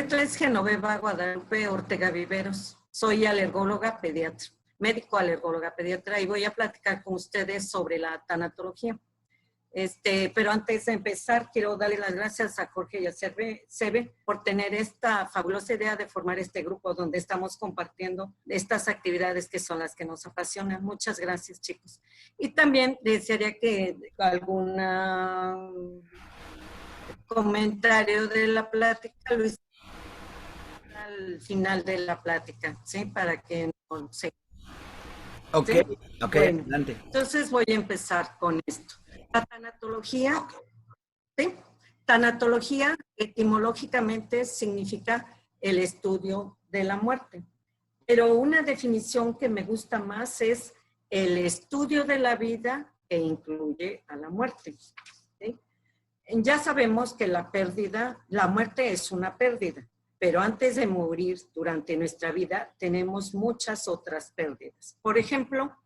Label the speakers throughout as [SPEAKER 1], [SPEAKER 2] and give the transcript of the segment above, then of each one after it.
[SPEAKER 1] letra es Genoveva Guadalupe Ortega Viveros. Soy alergóloga pediatra, médico alergóloga pediatra, y voy a platicar con ustedes sobre la tanatología. Pero antes de empezar, quiero darle las gracias a Jorge y a Sebe por tener esta fabulosa idea de formar este grupo donde estamos compartiendo estas actividades que son las que nos apasionan. Muchas gracias, chicos. Y también desearía que algún comentario de la plática lo hiciera al final de la plática, ¿sí? Para que no se...
[SPEAKER 2] Ok,
[SPEAKER 1] ¿sí?
[SPEAKER 2] Ok,
[SPEAKER 1] bueno,
[SPEAKER 2] adelante.
[SPEAKER 1] Entonces voy a empezar con esto. La tanatología, ¿sí? Tanatología etimológicamente significa el estudio de la muerte. Pero una definición que me gusta más es el estudio de la vida que incluye a la muerte, ¿sí? Ya sabemos que la muerte es una pérdida, pero antes de morir durante nuestra vida tenemos muchas otras pérdidas. Por ejemplo,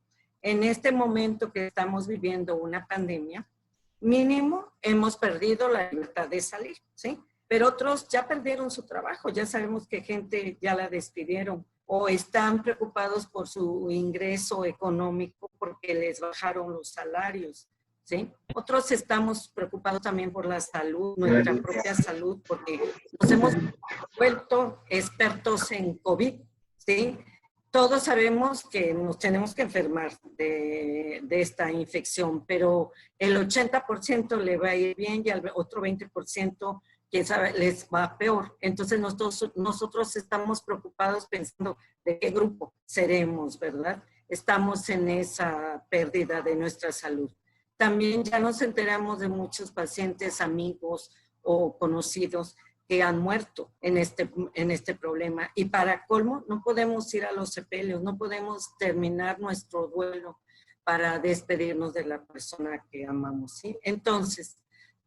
[SPEAKER 1] en este momento que estamos viviendo una pandemia, mínimo hemos perdido la libertad de salir, ¿sí? Pero otros ya perdieron su trabajo, ya sabemos que gente ya la despidieron o están preocupados por su ingreso económico porque les bajaron los salarios, ¿sí? Otros estamos preocupados también por la salud, nuestra propia salud, porque nos hemos vuelto expertos en COVID, ¿sí? Todos sabemos que nos tenemos que enfermar de esta infección, pero el 80% le va a ir bien y al otro 20%, quién sabe, les va peor. Entonces nosotros estamos preocupados pensando de qué grupo seremos, ¿verdad? Estamos en esa pérdida de nuestra salud. También ya nos enteramos de muchos pacientes, amigos o conocidos que han muerto en este problema. Y para colmo, no podemos ir a los sepelios, no podemos terminar nuestro duelo para despedirnos de la persona que amamos, ¿sí? Entonces,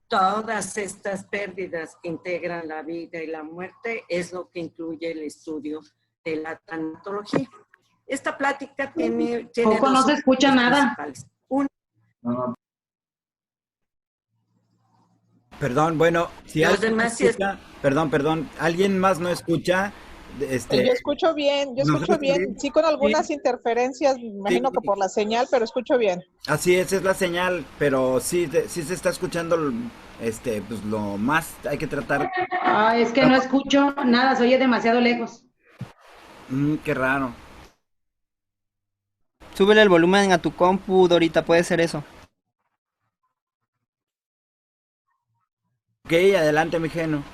[SPEAKER 1] todas estas pérdidas que integran la vida y la muerte es lo que incluye el estudio de la tanatología. Esta plática tiene
[SPEAKER 3] Poco no se escucha nada.
[SPEAKER 1] Uno,
[SPEAKER 2] Perdón, bueno, si
[SPEAKER 1] los
[SPEAKER 2] alguien no
[SPEAKER 1] demás sí
[SPEAKER 2] escucha, perdón, alguien más no escucha,
[SPEAKER 4] Yo escucho bien, sí con algunas interferencias, me imagino que por la señal, pero escucho bien.
[SPEAKER 2] Así es la señal, pero sí se está escuchando, pues lo más hay que tratar.
[SPEAKER 3] Ah, es que no escucho nada, se oye demasiado lejos.
[SPEAKER 2] Qué raro.
[SPEAKER 5] Súbele el volumen a tu compu, Dorita, puede ser eso.
[SPEAKER 2] Ok, adelante, mi Geno.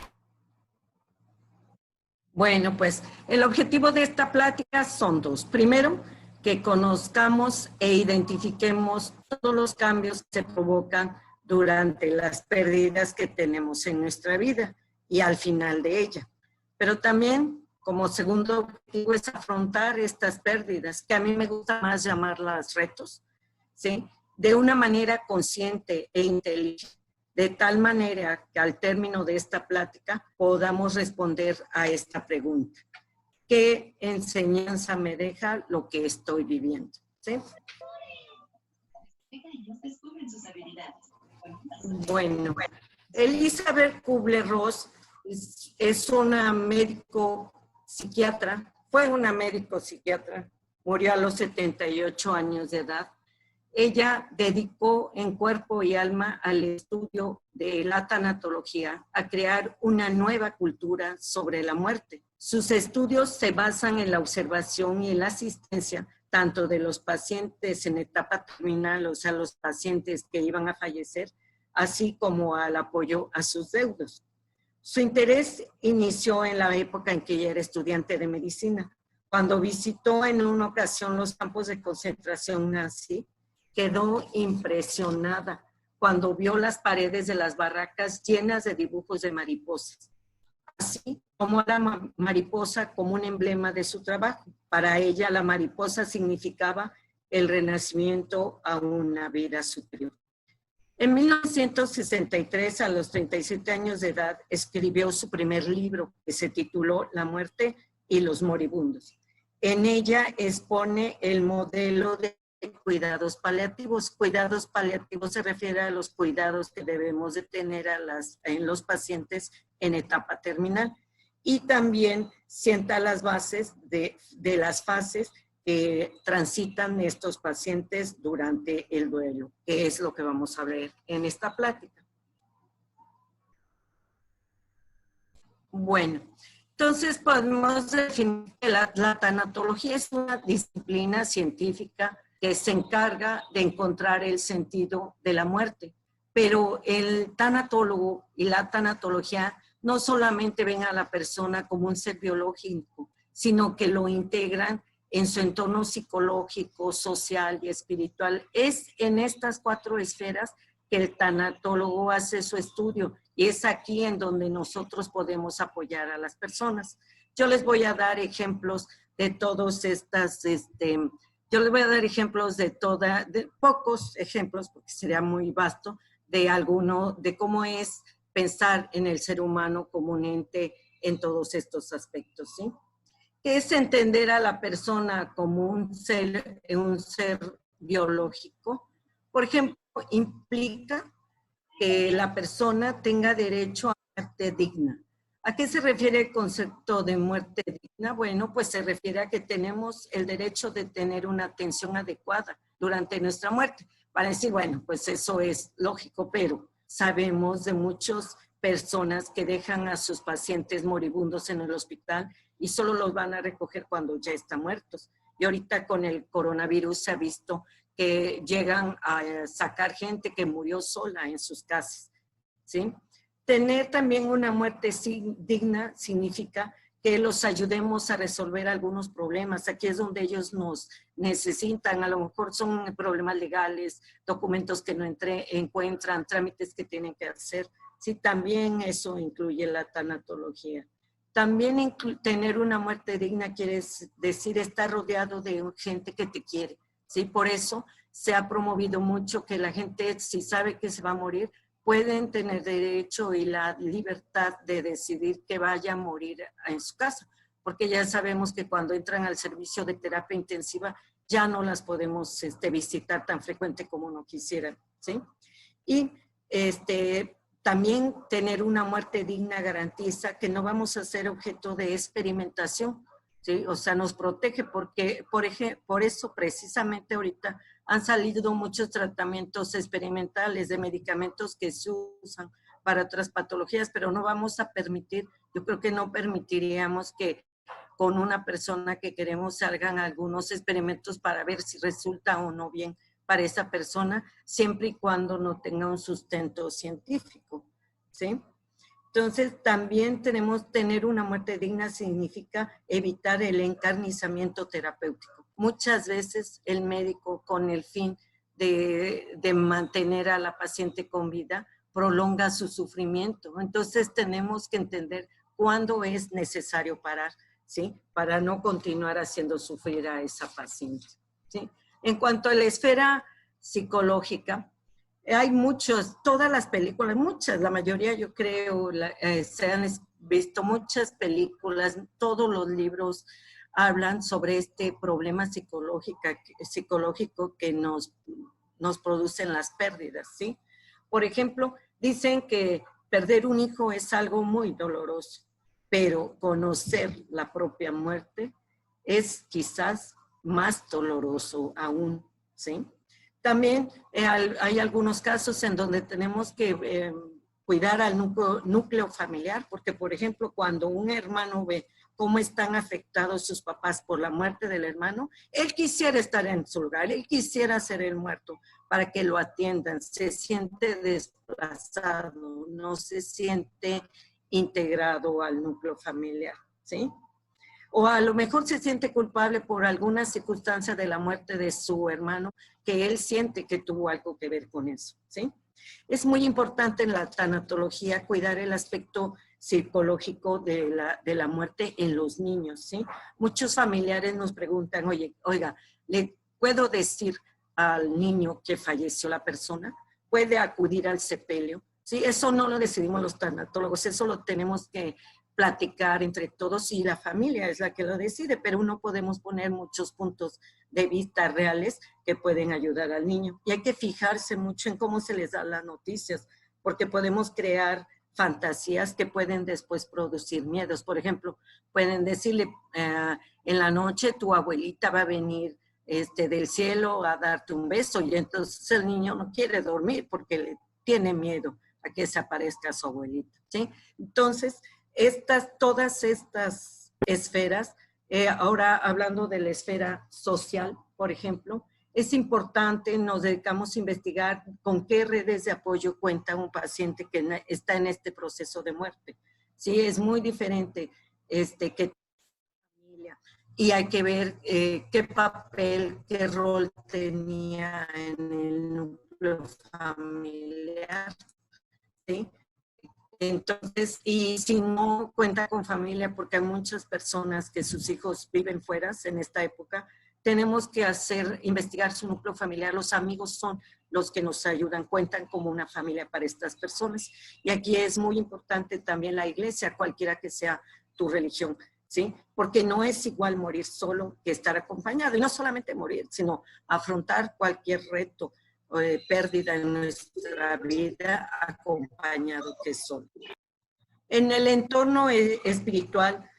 [SPEAKER 1] Bueno, pues el objetivo de esta plática son dos. Primero, que conozcamos e identifiquemos todos los cambios que se provocan durante las pérdidas que tenemos en nuestra vida y al final de ella. Pero también, como segundo objetivo, es afrontar estas pérdidas, que a mí me gusta más llamarlas retos, ¿sí? De una manera consciente e inteligente, de tal manera que al término de esta plática podamos responder a esta pregunta. ¿Qué enseñanza me deja lo que estoy viviendo? ¿Sí? Bueno, Elizabeth Kubler-Ross es una médico psiquiatra, fue una médico psiquiatra, murió a los 78 años de edad. Ella dedicó en cuerpo y alma al estudio de la tanatología, a crear una nueva cultura sobre la muerte. Sus estudios se basan en la observación y en la asistencia tanto de los pacientes en etapa terminal, o sea, los pacientes que iban a fallecer, así como al apoyo a sus deudos. Su interés inició en la época en que ella era estudiante de medicina. Cuando visitó en una ocasión los campos de concentración nazi, quedó impresionada cuando vio las paredes de las barracas llenas de dibujos de mariposas. Así tomó la mariposa como un emblema de su trabajo. Para ella la mariposa significaba el renacimiento a una vida superior. En 1963, a los 37 años de edad, escribió su primer libro que se tituló La muerte y los moribundos. En ella expone el modelo de cuidados paliativos. Cuidados paliativos se refiere a los cuidados que debemos de tener en los pacientes en etapa terminal. y también sienta las bases de las fases que transitan estos pacientes durante el duelo, que es lo que vamos a ver en esta plática. Bueno, entonces podemos definir que la tanatología es una disciplina científica que se encarga de encontrar el sentido de la muerte, pero el tanatólogo y la tanatología no solamente ven a la persona como un ser biológico, sino que lo integran en su entorno psicológico, social y espiritual. Es en estas 4 esferas que el tanatólogo hace su estudio y es aquí en donde nosotros podemos apoyar a las personas. Yo les voy a dar ejemplos de todas estas, yo les voy a dar ejemplos de pocos ejemplos, porque sería muy vasto, de cómo es pensar en el ser humano como un ente en todos estos aspectos, ¿sí? Que es entender a la persona como un ser biológico. Por ejemplo, implica que la persona tenga derecho a muerte digna. ¿A qué se refiere el concepto de muerte digna? Bueno, pues se refiere a que tenemos el derecho de tener una atención adecuada durante nuestra muerte. Para decir, bueno, pues eso es lógico, pero sabemos de muchas personas que dejan a sus pacientes moribundos en el hospital y solo los van a recoger cuando ya están muertos. Y ahorita con el coronavirus se ha visto que llegan a sacar gente que murió sola en sus casas, ¿sí? Tener también una muerte digna significa que los ayudemos a resolver algunos problemas. Aquí es donde ellos nos necesitan, a lo mejor son problemas legales, documentos que no encuentran, trámites que tienen que hacer. Sí, también eso incluye la tanatología. También tener una muerte digna quiere decir estar rodeado de gente que te quiere, ¿sí? Por eso se ha promovido mucho que la gente, si sabe que se va a morir, pueden tener derecho y la libertad de decidir que vaya a morir en su casa, porque ya sabemos que cuando entran al servicio de terapia intensiva ya no las podemos visitar tan frecuente como no quisieran, ¿sí? Y también tener una muerte digna garantiza que no vamos a ser objeto de experimentación, ¿sí? O sea, nos protege porque, por eso precisamente ahorita han salido muchos tratamientos experimentales de medicamentos que se usan para otras patologías, pero no vamos a permitir, yo creo que no permitiríamos que con una persona que queremos salgan algunos experimentos para ver si resulta o no bien para esa persona, siempre y cuando no tenga un sustento científico, ¿sí? Entonces, también tener una muerte digna significa evitar el encarnizamiento terapéutico. Muchas veces el médico, con el fin de mantener a la paciente con vida, prolonga su sufrimiento. Entonces, tenemos que entender cuándo es necesario parar, ¿sí? Para no continuar haciendo sufrir a esa paciente, ¿sí? En cuanto a la esfera psicológica, hay todas las películas, la mayoría yo creo, se han visto muchas películas, todos los libros hablan sobre este problema psicológico que nos producen las pérdidas, ¿sí? Por ejemplo, dicen que perder un hijo es algo muy doloroso, pero conocer la propia muerte es quizás más doloroso aún, ¿sí? También hay algunos casos en donde tenemos que cuidar al núcleo familiar, porque, por ejemplo, cuando un hermano ve cómo están afectados sus papás por la muerte del hermano, él quisiera estar en su lugar, él quisiera ser el muerto para que lo atiendan, se siente desplazado, no se siente integrado al núcleo familiar, ¿sí? O a lo mejor se siente culpable por alguna circunstancia de la muerte de su hermano, que él siente que tuvo algo que ver con eso, ¿sí? Es muy importante en la tanatología cuidar el aspecto psicológico de la muerte en los niños, ¿sí? Muchos familiares nos preguntan, oiga, ¿le puedo decir al niño que falleció la persona? ¿Puede acudir al sepelio? ¿Sí? Eso no lo decidimos los tanatólogos, eso lo tenemos que platicar entre todos y la familia es la que lo decide, pero no podemos poner muchos puntos de vista reales que pueden ayudar al niño. Y hay que fijarse mucho en cómo se les da las noticias, porque podemos crear fantasías que pueden después producir miedos. Por ejemplo, pueden decirle, en la noche tu abuelita va a venir del cielo a darte un beso, y entonces el niño no quiere dormir porque le tiene miedo a que se aparezca su abuelita, ¿sí? Entonces, todas estas esferas, ahora hablando de la esfera social, por ejemplo, es importante, nos dedicamos a investigar con qué redes de apoyo cuenta un paciente que está en este proceso de muerte. Sí, es muy diferente que familia. Y hay que ver qué papel, qué rol tenía en el núcleo familiar, ¿sí? Entonces, y si no cuenta con familia, porque hay muchas personas que sus hijos viven fuera en esta época, tenemos que investigar su núcleo familiar. Los amigos son los que nos ayudan, cuentan como una familia para estas personas. Y aquí es muy importante también la iglesia, cualquiera que sea tu religión, ¿sí? Porque no es igual morir solo que estar acompañado. Y no solamente morir, sino afrontar cualquier reto, pérdida en nuestra vida acompañado que son. En el entorno espiritual,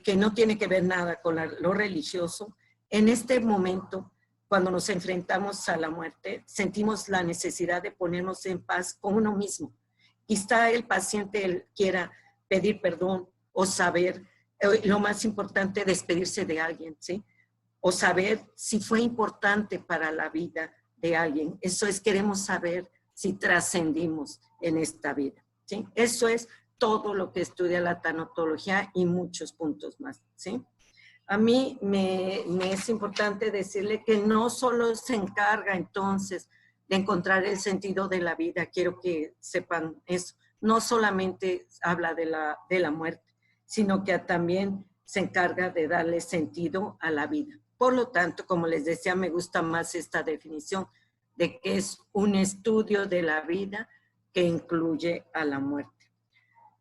[SPEAKER 1] que no tiene que ver nada con lo religioso, en este momento, cuando nos enfrentamos a la muerte, sentimos la necesidad de ponernos en paz con uno mismo. Quizá el paciente quiera pedir perdón o saber, lo más importante, despedirse de alguien, ¿sí? O saber si fue importante para la vida de alguien. Eso es, queremos saber si trascendimos en esta vida, ¿sí? Eso es todo lo que estudia la tanatología y muchos puntos más, ¿sí? A mí me es importante decirle que no solo se encarga entonces de encontrar el sentido de la vida, quiero que sepan eso, no solamente habla de la muerte, sino que también se encarga de darle sentido a la vida. Por lo tanto, como les decía, me gusta más esta definición de que es un estudio de la vida que incluye a la muerte.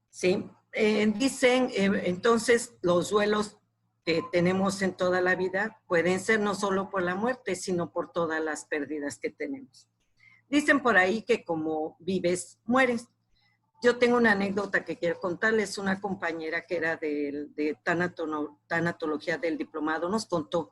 [SPEAKER 1] ¿Sí? Dicen, entonces, los duelos que tenemos en toda la vida pueden ser no solo por la muerte, sino por todas las pérdidas que tenemos. Dicen por ahí que como vives, mueres. Yo tengo una anécdota que quiero contarles. Una compañera que era de tanatología del diplomado nos contó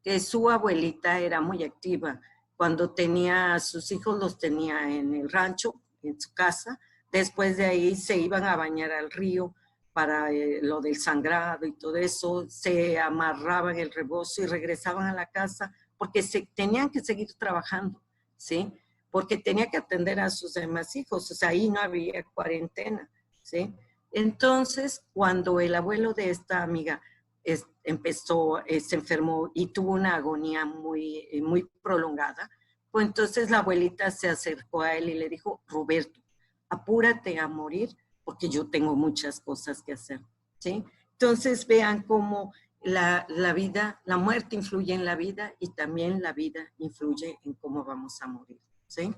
[SPEAKER 1] que su abuelita era muy activa. Cuando tenía a sus hijos, los tenía en el rancho, en su casa. Después de ahí se iban a bañar al río para lo del sangrado y todo eso. Se amarraban el rebozo y regresaban a la casa porque tenían que seguir trabajando, ¿sí? Porque tenía que atender a sus demás hijos. O sea, ahí no había cuarentena, ¿sí? Entonces, cuando el abuelo de esta amiga se enfermó y tuvo una agonía muy, muy prolongada, pues entonces la abuelita se acercó a él y le dijo: Roberto, apúrate a morir porque yo tengo muchas cosas que hacer, ¿sí? Entonces vean cómo la vida, la muerte influye en la vida y también la vida influye en cómo vamos a morir, ¿sí?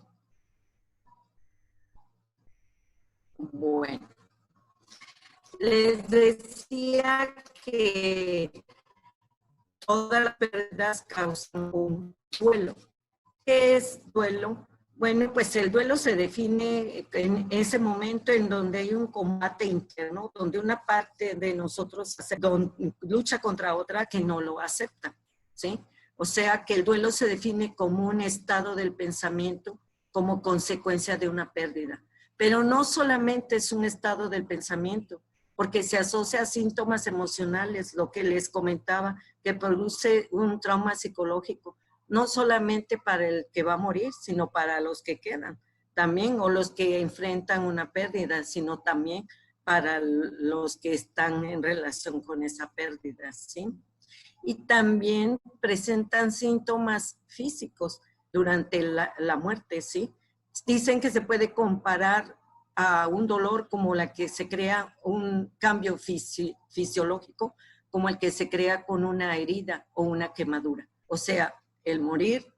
[SPEAKER 1] Bueno, les decía que todas las pérdidas causan un duelo. ¿Qué es duelo? Bueno, pues el duelo se define en ese momento en donde hay un combate interno, donde una parte de nosotros lucha contra otra que no lo acepta, ¿sí? O sea que el duelo se define como un estado del pensamiento como consecuencia de una pérdida. Pero no solamente es un estado del pensamiento, porque se asocia a síntomas emocionales, lo que les comentaba, que produce un trauma psicológico, no solamente para el que va a morir, sino para los que quedan también, o los que enfrentan una pérdida, sino también para los que están en relación con esa pérdida, ¿sí? Y también presentan síntomas físicos durante la muerte, ¿sí? Dicen que se puede comparar a un dolor como la que se crea un cambio fisiológico, como el que se crea con una herida o una quemadura. O sea, el morir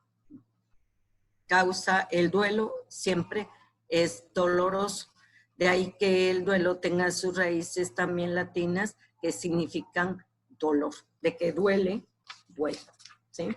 [SPEAKER 1] causa el duelo, siempre es doloroso. De ahí que el duelo tenga sus raíces también latinas que significan dolor, de que duele, duele, ¿sí?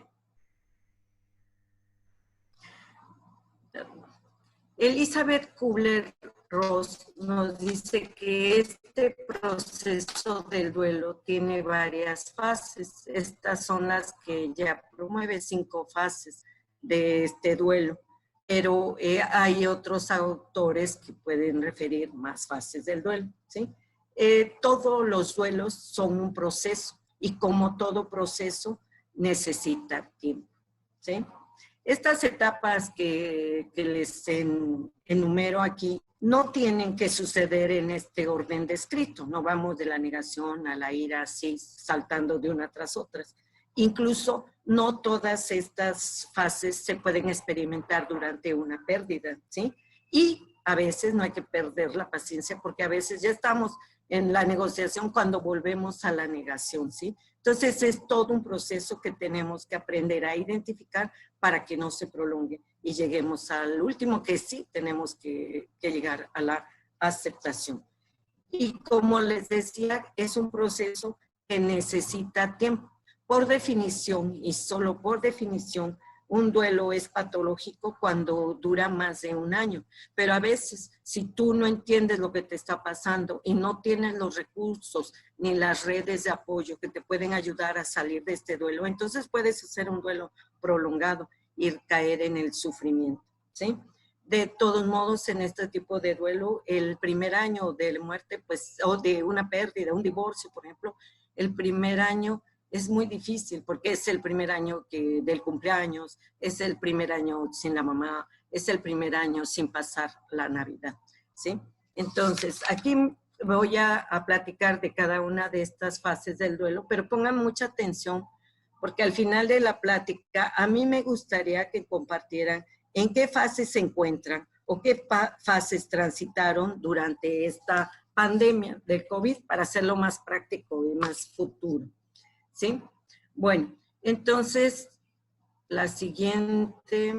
[SPEAKER 1] Elizabeth Kubler Ross nos dice que este proceso del duelo tiene varias fases. Estas son las que ella promueve, 5 fases de este duelo, pero hay otros autores que pueden referir más fases del duelo, ¿sí? Todos los duelos son un proceso y como todo proceso necesita tiempo, ¿sí? Estas etapas que les enumero aquí no tienen que suceder en este orden descrito. No vamos de la negación a la ira así, saltando de una tras otra. Incluso no todas estas fases se pueden experimentar durante una pérdida, ¿sí? Y a veces no hay que perder la paciencia porque a veces ya estamos en la negociación cuando volvemos a la negación, ¿sí? Entonces es todo un proceso que tenemos que aprender a identificar para que no se prolongue y lleguemos al último, que sí tenemos que llegar a la aceptación. Y como les decía, es un proceso que necesita tiempo. Por definición, y solo por definición, un duelo es patológico cuando dura más de un año. Pero a veces, si tú no entiendes lo que te está pasando y no tienes los recursos ni las redes de apoyo que te pueden ayudar a salir de este duelo, entonces puedes hacer un duelo prolongado y caer en el sufrimiento, ¿sí? De todos modos, en este tipo de duelo, el primer año de la muerte, pues, o de una pérdida, un divorcio, por ejemplo, el primer año es muy difícil porque es el primer año del cumpleaños, es el primer año sin la mamá, es el primer año sin pasar la Navidad, ¿sí? Entonces, aquí voy a platicar de cada una de estas fases del duelo, pero pongan mucha atención porque al final de la plática a mí me gustaría que compartieran en qué fases se encuentran o qué fases transitaron durante esta pandemia del COVID para hacerlo más práctico y más futuro. ¿Sí? Bueno, entonces, la siguiente.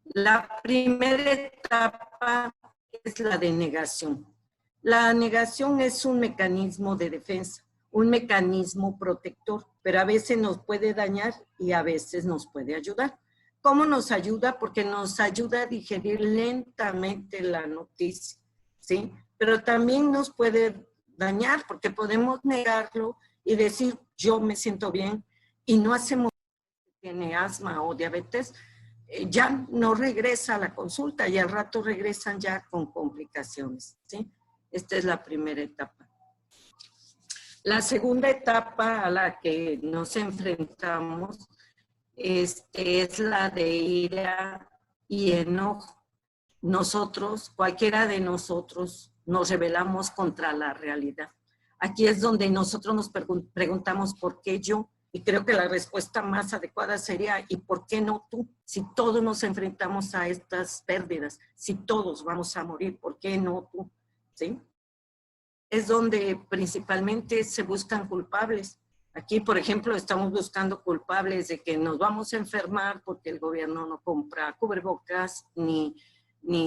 [SPEAKER 1] La primera etapa es la de negación. La negación es un mecanismo de defensa, un mecanismo protector, pero a veces nos puede dañar y a veces nos puede ayudar. ¿Cómo nos ayuda? Porque nos ayuda a digerir lentamente la noticia, ¿sí? Pero también nos puede dañar porque podemos negarlo y decir yo me siento bien y no hacemos que tiene asma o diabetes, ya no regresa a la consulta y al rato regresan ya con complicaciones, ¿sí? Esta es la primera etapa. La segunda etapa a la que nos enfrentamos es la de ira y enojo. Nosotros, cualquiera de nosotros, nos rebelamos contra la realidad. Aquí es donde nosotros nos preguntamos por qué yo, y creo que la respuesta más adecuada sería ¿y por qué no tú? Si todos nos enfrentamos a estas pérdidas, si todos vamos a morir, ¿por qué no tú? ¿Sí? Es donde principalmente se buscan culpables. Aquí, por ejemplo, estamos buscando culpables de que nos vamos a enfermar porque el gobierno no compra cubrebocas ni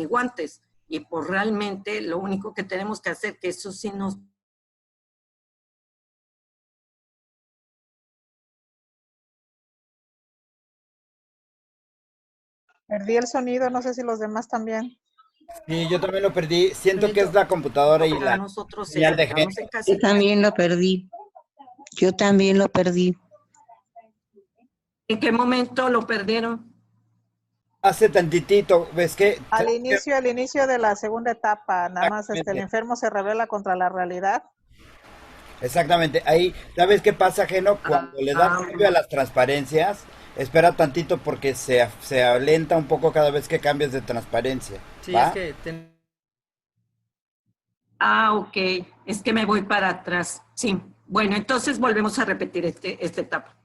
[SPEAKER 1] guantes. Y pues realmente lo único que tenemos que hacer, que eso sí nos...
[SPEAKER 4] Perdí el sonido, no sé si los demás también.
[SPEAKER 2] Sí, yo también lo perdí. Siento que es la computadora y la
[SPEAKER 1] nosotros
[SPEAKER 2] señal de
[SPEAKER 1] estamos
[SPEAKER 2] gente.
[SPEAKER 1] en casa.
[SPEAKER 6] Yo también lo perdí. Yo también lo perdí.
[SPEAKER 1] ¿En qué momento lo perdieron?
[SPEAKER 2] Hace tantitito, ¿ves qué?
[SPEAKER 4] Al inicio de la segunda etapa, nada más el enfermo se revela contra la realidad.
[SPEAKER 2] Exactamente, ahí, ¿sabes qué pasa, Geno? Cuando le das cambio a las transparencias, espera tantito porque se alenta un poco cada vez que cambias de transparencia.
[SPEAKER 5] Sí,
[SPEAKER 2] ¿va?
[SPEAKER 5] es que
[SPEAKER 1] Ok, es que me voy para atrás. Sí, bueno, entonces volvemos a repetir esta etapa.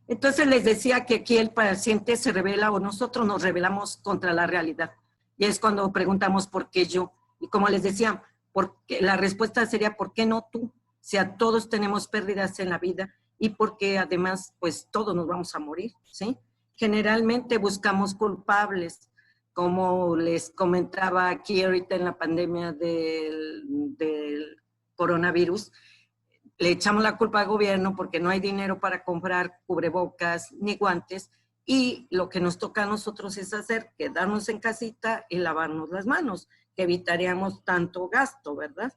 [SPEAKER 1] Entonces les decía que aquí el paciente se revela o nosotros nos rebelamos contra la realidad. Y es cuando preguntamos por qué yo. Y como les decía, porque la respuesta sería ¿por qué no tú? O sea, todos tenemos pérdidas en la vida y porque además, pues todos nos vamos a morir, ¿sí? Generalmente buscamos culpables, como les comentaba aquí ahorita en la pandemia del coronavirus, le echamos la culpa al gobierno porque no hay dinero para comprar cubrebocas ni guantes Y lo que nos toca a nosotros es hacer, quedarnos en casita y lavarnos las manos, que evitaríamos tanto gasto, ¿verdad?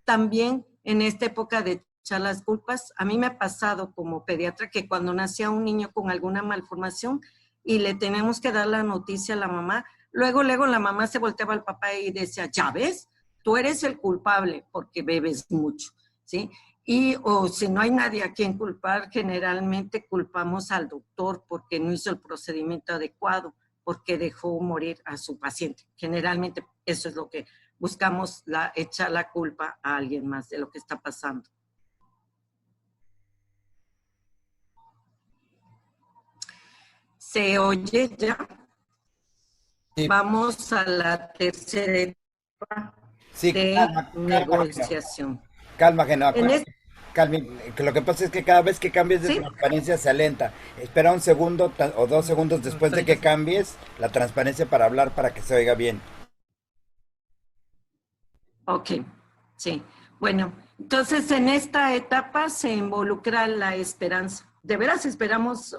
[SPEAKER 1] También en esta época de echar las culpas, a mí me ha pasado como pediatra que cuando nacía un niño con alguna malformación y le tenemos que dar la noticia a la mamá, luego la mamá se volteaba al papá y decía, ya ves, tú eres el culpable porque bebes mucho, ¿sí? Y o si no hay nadie a quien culpar, generalmente culpamos al doctor porque no hizo el procedimiento adecuado, porque dejó morir a su paciente. Generalmente eso es lo que buscamos, echar la culpa a alguien más de lo que está pasando. ¿Se oye ya?
[SPEAKER 2] Sí,
[SPEAKER 1] Vamos a la tercera etapa
[SPEAKER 2] sí,
[SPEAKER 1] de
[SPEAKER 2] calma,
[SPEAKER 1] negociación.
[SPEAKER 2] calma, Genova,
[SPEAKER 1] En este,
[SPEAKER 2] que lo que pasa es que cada vez que cambies de
[SPEAKER 1] ¿sí?
[SPEAKER 2] transparencia se alenta. Espera un segundo o 2 segundos después de que cambies la transparencia para hablar para que se oiga bien.
[SPEAKER 1] Ok, sí. Bueno, entonces en esta etapa se involucra la esperanza. De veras esperamos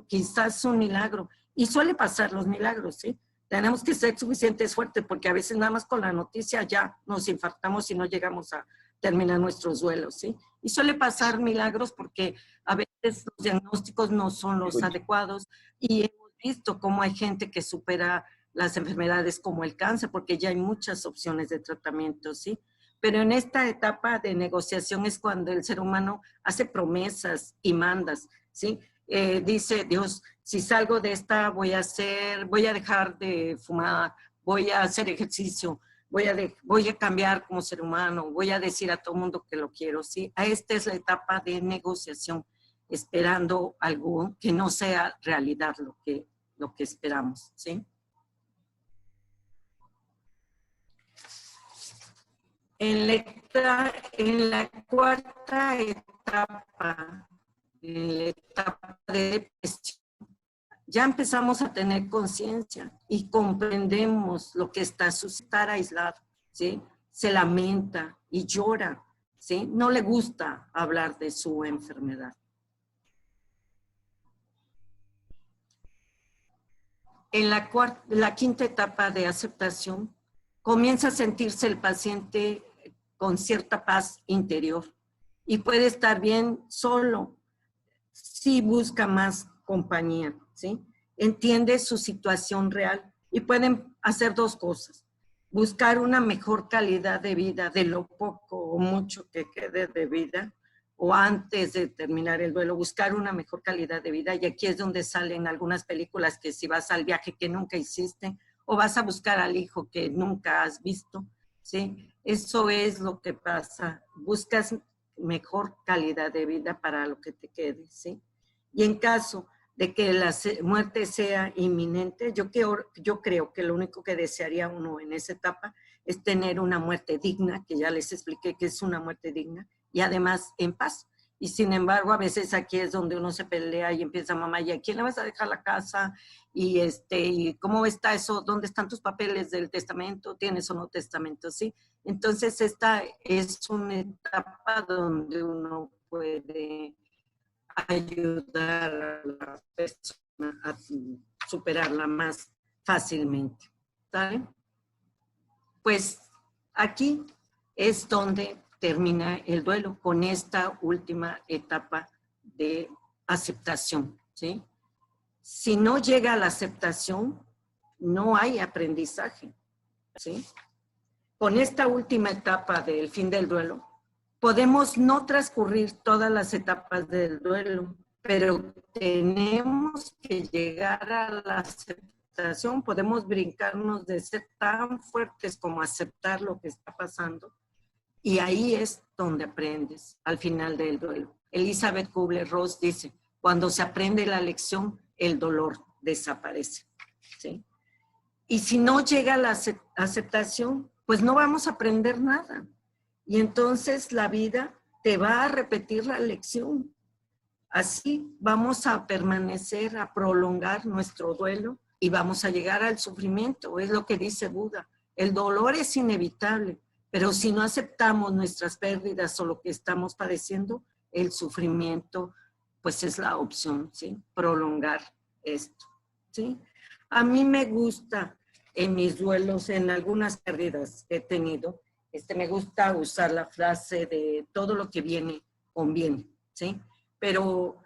[SPEAKER 1] quizás un milagro. Y suele pasar los milagros, ¿sí? Tenemos que ser suficientes fuertes porque a veces nada más con la noticia ya nos infartamos y no llegamos a terminar nuestros duelos, ¿sí? Y suele pasar milagros porque a veces los diagnósticos no son los adecuados y hemos visto cómo hay gente que supera las enfermedades como el cáncer, porque ya hay muchas opciones de tratamiento, ¿sí? Pero en esta etapa de negociación es cuando el ser humano hace promesas y mandas, ¿sí? Dice Dios, si salgo de esta voy a dejar de fumar, voy a hacer ejercicio, voy a cambiar como ser humano, voy a decir a todo el mundo que lo quiero, ¿sí? Esta es la etapa de negociación, esperando algo que no sea realidad lo que esperamos, ¿sí? En la cuarta etapa, en la etapa de depresión, ya empezamos a tener conciencia y comprendemos lo que está estar aislado, ¿sí? Se lamenta y llora, ¿sí? No le gusta hablar de su enfermedad. En la quinta etapa de aceptación, comienza a sentirse el paciente con cierta paz interior y puede estar bien solo si busca más compañía, ¿sí? Entiende su situación real y pueden hacer dos cosas. Buscar una mejor calidad de vida de lo poco o mucho que quede de vida o antes de terminar el duelo, buscar una mejor calidad de vida. Y aquí es donde salen algunas películas que si vas al viaje que nunca hiciste o vas a buscar al hijo que nunca has visto, ¿sí? Eso es lo que pasa. Buscas mejor calidad de vida para lo que te quede, ¿sí? Y en caso de que la muerte sea inminente, yo creo que lo único que desearía uno en esa etapa es tener una muerte digna, que ya les expliqué que es una muerte digna, y además en paz. Y sin embargo, a veces aquí es donde uno se pelea y empieza, mamá, ¿y a quién le vas a dejar la casa? Y ¿cómo está eso? ¿Dónde están tus papeles del testamento? ¿Tienes o no testamento? ¿Sí? Entonces, esta es una etapa donde uno puede ayudar a la persona a superarla más fácilmente. ¿Sale? Pues aquí es donde termina el duelo, con esta última etapa de aceptación, ¿sí? Si no llega a la aceptación, no hay aprendizaje, ¿sí? Con esta última etapa del fin del duelo, podemos no transcurrir todas las etapas del duelo, pero tenemos que llegar a la aceptación, podemos brincarnos de ser tan fuertes como aceptar lo que está pasando, y ahí es donde aprendes al final del duelo. Elizabeth Kubler-Ross dice, cuando se aprende la lección, el dolor desaparece, ¿sí? Y si no llega la aceptación, pues no vamos a aprender nada. Y entonces la vida te va a repetir la lección. Así vamos a permanecer, a prolongar nuestro duelo y vamos a llegar al sufrimiento. Es lo que dice Buda. El dolor es inevitable, pero si no aceptamos nuestras pérdidas o lo que estamos padeciendo, el sufrimiento, pues es la opción, ¿sí? Prolongar esto, ¿sí? A mí me gusta en mis duelos, en algunas pérdidas que he tenido, me gusta usar la frase de todo lo que viene, conviene, ¿sí? Pero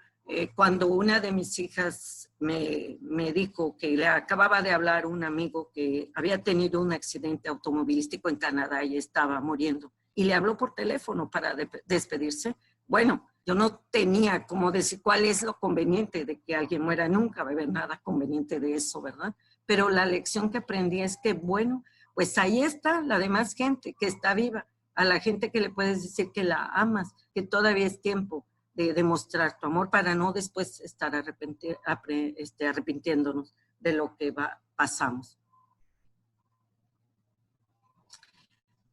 [SPEAKER 1] cuando una de mis hijas me dijo que le acababa de hablar un amigo que había tenido un accidente automovilístico en Canadá y estaba muriendo, y le habló por teléfono para despedirse, bueno, yo no tenía como decir cuál es lo conveniente de que alguien muera, nunca va a haber nada conveniente de eso, ¿verdad? Pero la lección que aprendí es que, bueno, pues ahí está la demás gente que está viva, a la gente que le puedes decir que la amas, que todavía es tiempo de demostrar tu amor para no después estar arrepintiéndonos de lo que pasamos.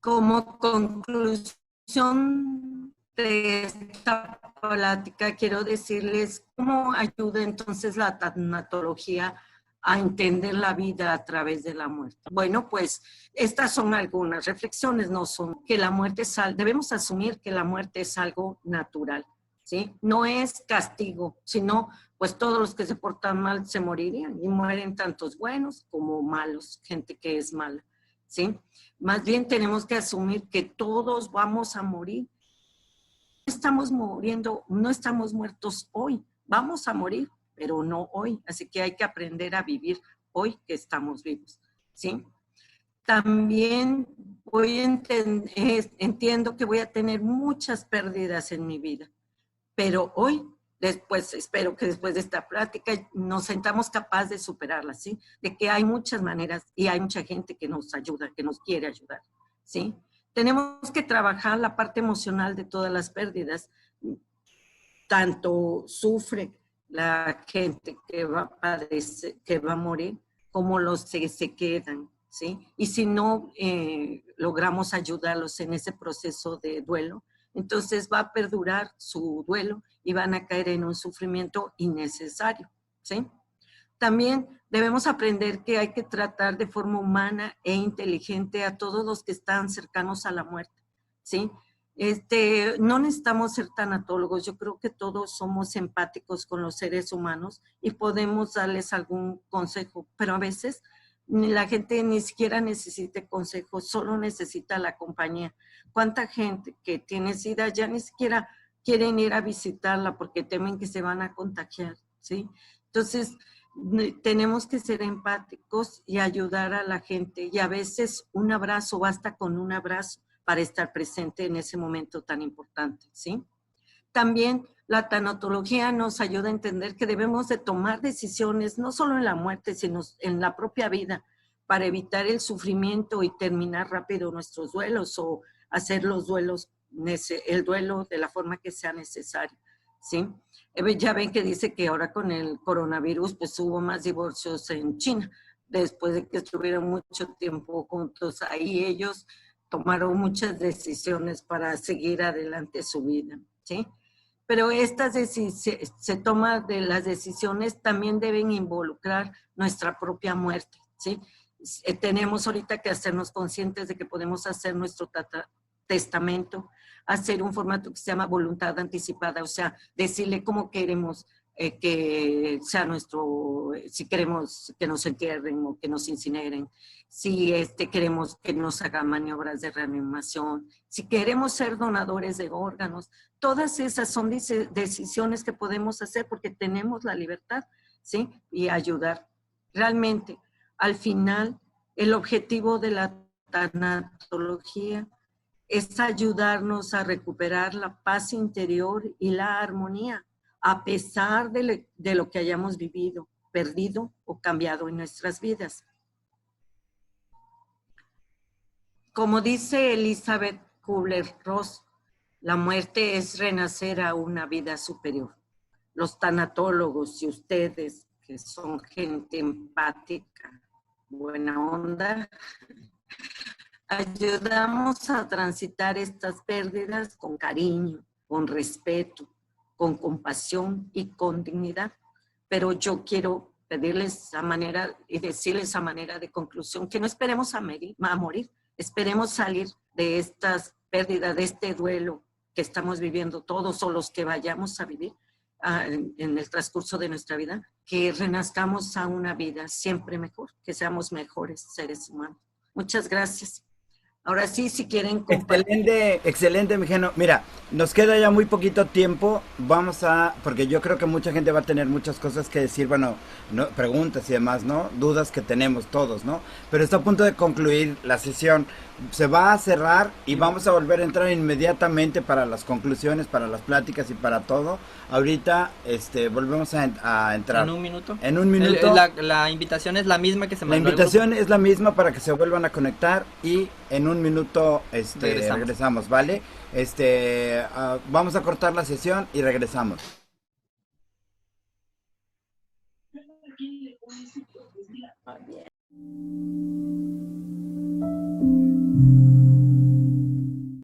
[SPEAKER 1] Como conclusión de esta plática, quiero decirles cómo ayuda entonces la tanatología a entender la vida a través de la muerte. Bueno, pues estas son algunas reflexiones, no son que la muerte es algo, debemos asumir que la muerte es algo natural, ¿sí? No es castigo, sino pues todos los que se portan mal se morirían y mueren tantos buenos como malos, gente que es mala, ¿sí? Más bien tenemos que asumir que todos vamos a morir. Estamos muriendo, no estamos muertos hoy, vamos a morir, pero no hoy. Así que hay que aprender a vivir hoy que estamos vivos, ¿sí? También entiendo que voy a tener muchas pérdidas en mi vida, pero hoy, espero que después de esta plática nos sentamos capaces de superarlas, ¿sí? De que hay muchas maneras y hay mucha gente que nos ayuda, que nos quiere ayudar, ¿sí? Tenemos que trabajar la parte emocional de todas las pérdidas. Tanto sufre la gente que va a padecer, que va a morir, como los que se quedan, ¿sí? Y si no logramos ayudarlos en ese proceso de duelo, entonces va a perdurar su duelo y van a caer en un sufrimiento innecesario, ¿sí? También debemos aprender que hay que tratar de forma humana e inteligente a todos los que están cercanos a la muerte, ¿sí? No necesitamos ser tanatólogos, yo creo que todos somos empáticos con los seres humanos y podemos darles algún consejo, pero a veces la gente ni siquiera necesita consejos, solo necesita la compañía. ¿Cuánta gente que tiene SIDA ya ni siquiera quieren ir a visitarla porque temen que se van a contagiar, ¿sí? Entonces, tenemos que ser empáticos y ayudar a la gente, y a veces un abrazo, basta con un abrazo para estar presente en ese momento tan importante, ¿sí? También la tanatología nos ayuda a entender que debemos de tomar decisiones, no solo en la muerte, sino en la propia vida, para evitar el sufrimiento y terminar rápido nuestros duelos o hacer los duelos, el duelo de la forma que sea necesario, ¿sí? Ya ven que dice que ahora con el coronavirus pues hubo más divorcios en China, después de que estuvieron mucho tiempo juntos ahí, ellos tomaron muchas decisiones para seguir adelante su vida, ¿sí? Pero se toma de las decisiones también deben involucrar nuestra propia muerte, ¿sí? Tenemos ahorita que hacernos conscientes de que podemos hacer nuestro testamento, hacer un formato que se llama voluntad anticipada, o sea, decirle cómo queremos que sea si queremos que nos entierren o que nos incineren, si queremos que nos hagan maniobras de reanimación, si queremos ser donadores de órganos, todas esas son decisiones que podemos hacer porque tenemos la libertad, ¿sí? Y ayudar. Realmente, al final, el objetivo de la tanatología es ayudarnos a recuperar la paz interior y la armonía, a pesar de lo que hayamos vivido, perdido o cambiado en nuestras vidas. Como dice Elizabeth Kubler-Ross, la muerte es renacer a una vida superior. Los tanatólogos y ustedes, que son gente empática, buena onda, ayudamos a transitar estas pérdidas con cariño, con respeto, con compasión y con dignidad. Pero yo quiero pedirles a manera y decirles a manera de conclusión que no esperemos a morir, esperemos salir de estas pérdidas, de este duelo que estamos viviendo todos o los que vayamos a vivir, en el transcurso de nuestra vida, que renazcamos a una vida siempre mejor, que seamos mejores seres humanos. Muchas gracias. Ahora sí, si quieren compartir.
[SPEAKER 2] Excelente, excelente, mi Geno. Mira, nos queda ya muy poquito tiempo. Porque yo creo que mucha gente va a tener muchas cosas que decir, bueno, no, preguntas y demás, ¿no? Dudas que tenemos todos, ¿no? Pero está a punto de concluir la sesión. Se va a cerrar y vamos a volver a entrar inmediatamente para las conclusiones, para las pláticas y para todo. Ahorita, volvemos a entrar.
[SPEAKER 5] ¿En un minuto?
[SPEAKER 2] En un minuto.
[SPEAKER 5] La invitación es la misma que se
[SPEAKER 2] La
[SPEAKER 5] mandó al
[SPEAKER 2] invitación es la misma para que se vuelvan a conectar y en un minuto regresamos, ¿vale? Vamos a cortar la sesión y regresamos.
[SPEAKER 1] Bien.